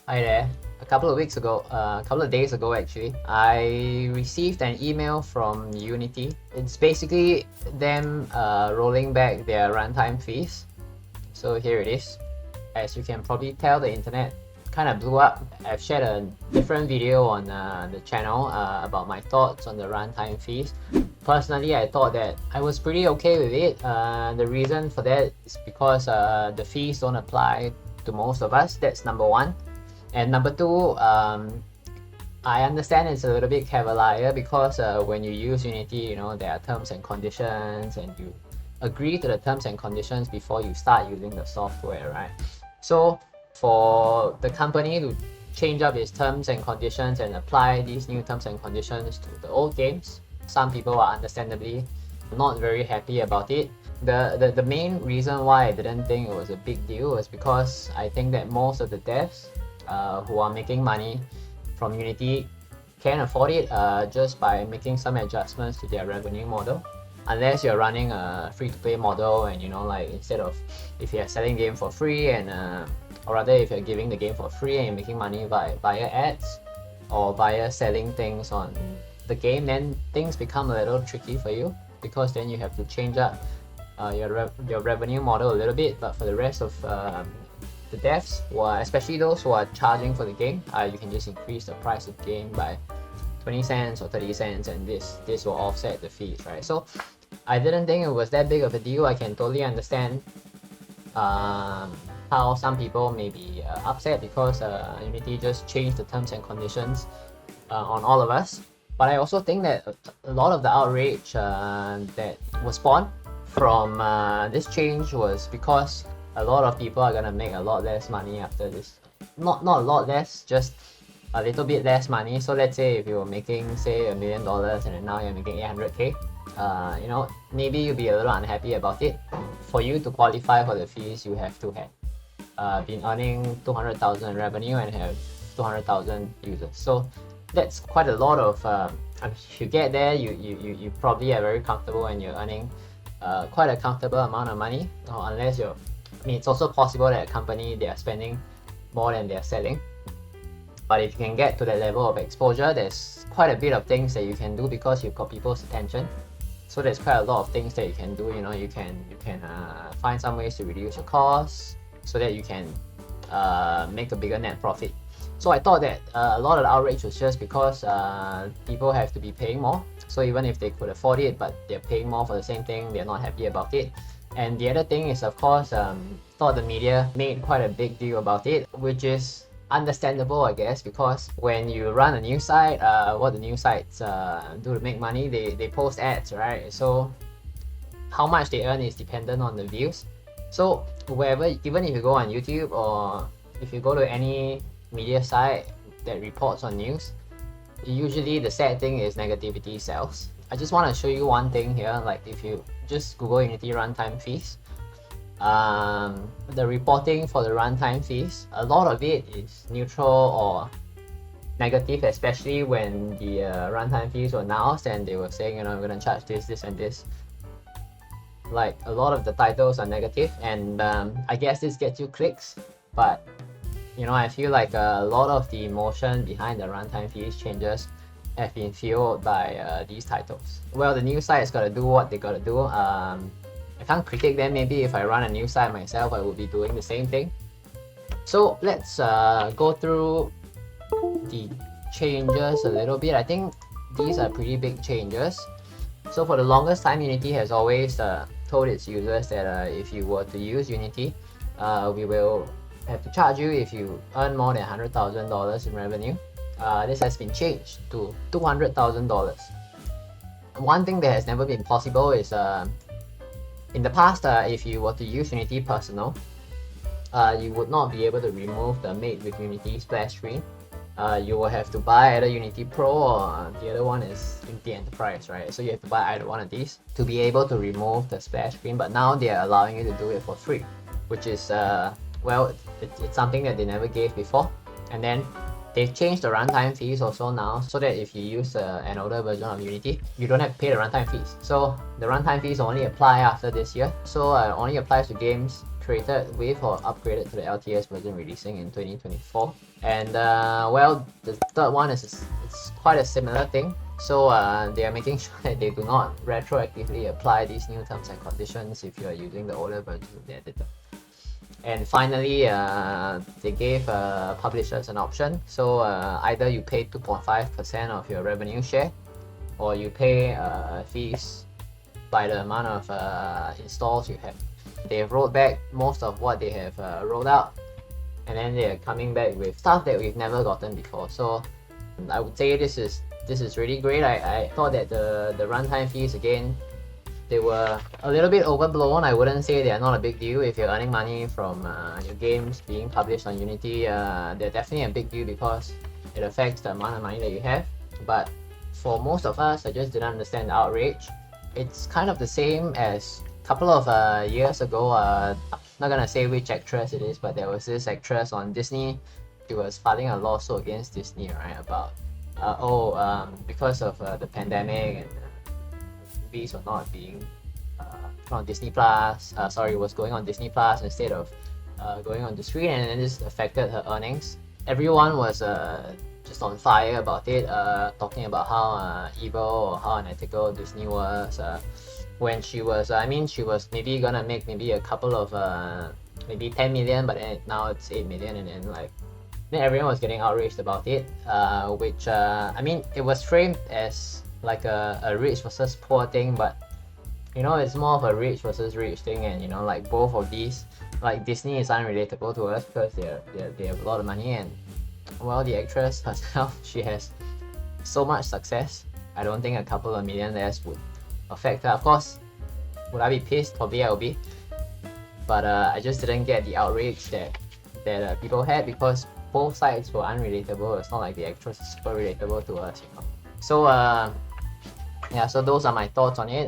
Hi there. A couple of days ago actually, I received an email from Unity. It's basically them rolling back their runtime fees. So here it is. As you can probably tell, the internet kind of blew up. I've shared a different video on the channel about my thoughts on the runtime fees. Personally, I thought that I was pretty okay with it. The reason for that is because the fees don't apply to most of us. That's number one. And number two, I understand it's a little bit cavalier because when you use Unity, there are terms and conditions, and you agree to the terms and conditions before you start using the software, right? So for the company to change up its terms and conditions and apply these new terms and conditions to the old games, some people are understandably not very happy about it. The main reason why I didn't think it was a big deal was because I think that most of the devs who are making money from Unity can afford it just by making some adjustments to their revenue model. Unless you're running a free-to-play model, and like instead of, if you're selling game for free, and or rather if you're giving the game for free and you're making money via ads or via selling things on the game, then things become a little tricky for you, because then you have to change up your revenue model a little bit. But for the rest of the devs, especially those who are charging for the game, you can just increase the price of the game by 20 cents or 30 cents, and this will offset the fees, right? So I didn't think it was that big of a deal. I can totally understand how some people may be upset because Unity just changed the terms and conditions on all of us. But I also think that a lot of the outrage that was spawned from this change was because a lot of people are gonna make a lot less money after this. Not a lot less, just a little bit less money. So let's say if you were making, say, $1 million and then now you're making 800k, maybe you'll be a little unhappy about it. For you to qualify for the fees, you have to have been earning 200,000 revenue and have 200,000 users. So that's quite a lot of. If you get there, you probably are very comfortable and you're earning quite a comfortable amount of money, unless you're. It's also possible that a company, they are spending more than they're selling. But if you can get to that level of exposure, there's quite a bit of things that you can do because you've got people's attention. So there's quite a lot of things that you can do. You can find some ways to reduce your costs so that you can make a bigger net profit. So I thought that a lot of the outrage was just because people have to be paying more. So even if they could afford it, but they're paying more for the same thing, they're not happy about it. And the other thing is, of course, thought the media made quite a big deal about it, which is understandable, I guess, because when you run a news site, what the news sites do to make money, they post ads, right? So how much they earn is dependent on the views. So even if you go on YouTube or if you go to any media site that reports on news, usually the sad thing is negativity sells. I just want to show you one thing here. Like if you just Google Unity runtime fees, the reporting for the runtime fees, a lot of it is neutral or negative, especially when the runtime fees were announced and they were saying, we're going to charge this, and this. Like a lot of the titles are negative, and I guess this gets you clicks, but I feel like a lot of the emotion behind the runtime fees changes have been fueled by these titles. Well, the news site has got to do what they got to do. I can't critique them. Maybe if I run a news site myself, I would be doing the same thing. So let's go through the changes a little bit. I think these are pretty big changes. So for the longest time, Unity has always told its users that if you were to use Unity, we will have to charge you if you earn more than $100,000 in revenue. This has been changed to $200,000. One thing that has never been possible is in the past, if you were to use Unity Personal, you would not be able to remove the Made with Unity splash screen. You will have to buy either Unity Pro or the other one is Unity Enterprise, right? So you have to buy either one of these to be able to remove the splash screen. But now they are allowing you to do it for free, which is it's something that they never gave before. And then they've changed the runtime fees also now, so that if you use an older version of Unity, you don't have to pay the runtime fees. So the runtime fees only apply after this year. So it only applies to games created with or upgraded to the LTS version releasing in 2024. And well, the third one is it's quite a similar thing. So they are making sure that they do not retroactively apply these new terms and conditions if you are using the older versions of the editor. And finally, they gave publishers an option. So either you pay 2.5% of your revenue share, or you pay fees by the amount of installs you have. They've rolled back most of what they have rolled out, and then they're coming back with stuff that we've never gotten before. So I would say this is really great. I thought that the runtime fees, again, they were a little bit overblown. I wouldn't say they are not a big deal. If you're earning money from your games being published on Unity, they're definitely a big deal because it affects the amount of money that you have. But for most of us, I just didn't understand the outrage. It's kind of the same as a couple of years ago. Not gonna say which actress it is, but there was this actress on Disney. She was filing a lawsuit against Disney, right, about because of the pandemic and movies were not being on Disney Plus. Was going on Disney Plus instead of going on the screen, and then this affected her earnings. Everyone was just on fire about it, talking about how evil or how unethical Disney was. When she was maybe gonna make maybe a couple of maybe 10 million, but then now it's 8 million, and then everyone was getting outraged about it, which it was framed as like a rich versus poor thing, but it's more of a rich versus rich thing. And like both of these, like Disney is unrelatable to us because they have a lot of money, and well, the actress herself, she has so much success. I don't think a couple of million less would affect her. Of course, would I be pissed? Probably I will be, but I just didn't get the outrage that people had, because both sides were unrelatable. It's not like the actress is super relatable to us. So so those are my thoughts on it.